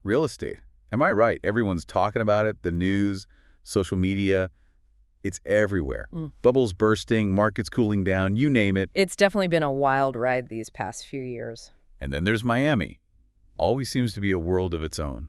real estate. Am I right? Everyone's talking about it, the news, social media, it's everywhere. Bubbles bursting, markets cooling down, you name it. It's definitely been a wild ride these past few years. And then there's Miami. Always seems to be a world of its own.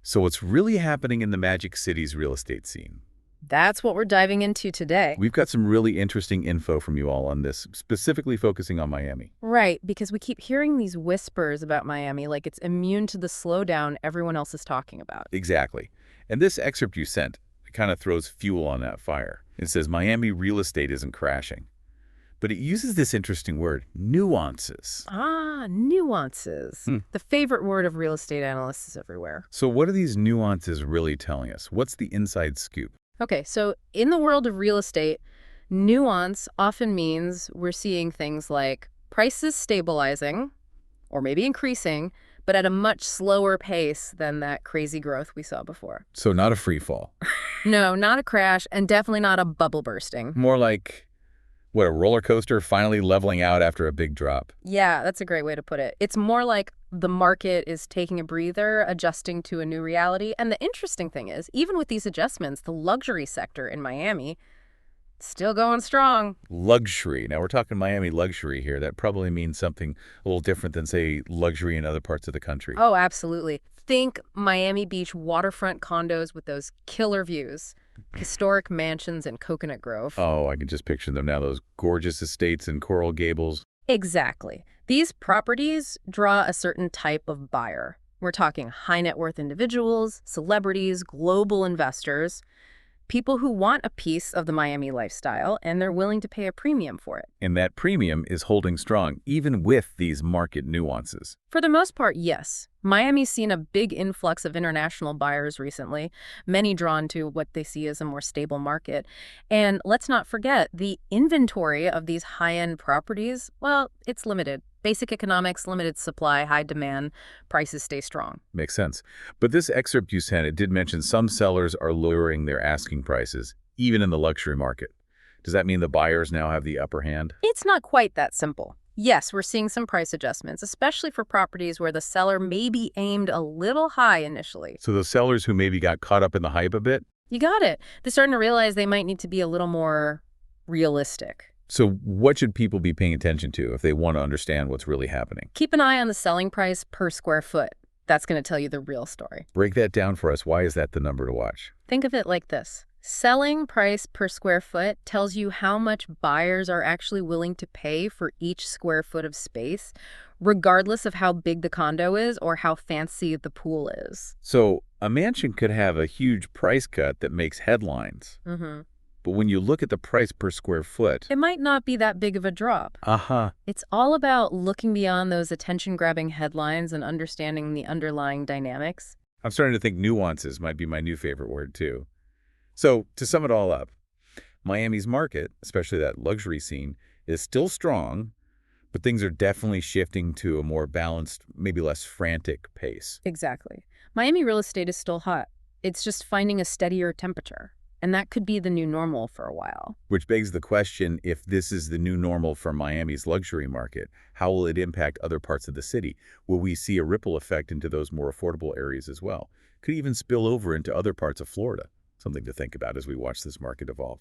So what's really happening in the Magic City's real estate scene? That's what we're diving into today. We've got some really interesting info from you all on this, specifically focusing on Miami. Right, because we keep hearing these whispers about Miami like it's immune to the slowdown everyone else is talking about. Exactly. And this excerpt you sent kind of throws fuel on that fire. It says Miami real estate isn't crashing. But it uses this interesting word, nuances. Ah, nuances. The favorite word of real estate analysts everywhere. So what are these nuances really telling us? What's the inside scoop? Okay, so in the world of real estate, nuance often means we're seeing things like prices stabilizing or maybe increasing, but at a much slower pace than that crazy growth we saw before. So not a free fall. No, not a crash, and definitely not a bubble bursting. More like, what, a roller coaster finally leveling out after a big drop? Yeah, that's a great way to put it. It's more like the market is taking a breather, adjusting to a new reality. And the interesting thing is, even with these adjustments, the luxury sector in Miami still going strong. Luxury. Now, we're talking Miami luxury here. That probably means something a little different than, say, luxury in other parts of the country. Oh, absolutely. Think Miami Beach waterfront condos with those killer views. Historic mansions in Coconut Grove. Oh, I can just picture them now, those gorgeous estates in Coral Gables. Exactly. These properties draw a certain type of buyer. We're talking high net worth individuals, celebrities, global investors, people who want a piece of the Miami lifestyle, and they're willing to pay a premium for it. And that premium is holding strong, even with these market nuances. For the most part, yes. Miami's seen a big influx of international buyers recently, many drawn to what they see as a more stable market. And let's not forget, the inventory of these high-end properties, well, it's limited. Basic economics, limited supply, high demand, prices stay strong. Makes sense. But this excerpt you sent, it did mention some sellers are lowering their asking prices, even in the luxury market. Does that mean the buyers now have the upper hand? It's not quite that simple. Yes, we're seeing some price adjustments, especially for properties where the seller maybe aimed a little high initially. So the sellers who maybe got caught up in the hype a bit? You got it. They're starting to realize they might need to be a little more realistic. So what should people be paying attention to if they want to understand what's really happening? Keep an eye on the selling price per square foot. That's going to tell you the real story. Break that down for us. Why is that the number to watch? Think of it like this. Selling price per square foot tells you how much buyers are actually willing to pay for each square foot of space, regardless of how big the condo is or how fancy the pool is. So a mansion could have a huge price cut that makes headlines. But when you look at the price per square foot, it might not be that big of a drop. It's all about looking beyond those attention-grabbing headlines and understanding the underlying dynamics. I'm starting to think nuances might be my new favorite word, too. So, to sum it all up, Miami's market, especially that luxury scene, is still strong, but things are definitely shifting to a more balanced, maybe less frantic pace. Exactly. Miami real estate is still hot. It's just finding a steadier temperature. And that could be the new normal for a while. Which begs the question, if this is the new normal for Miami's luxury market, how will it impact other parts of the city? Will we see a ripple effect into those more affordable areas as well? Could even spill over into other parts of Florida. Something to think about as we watch this market evolve.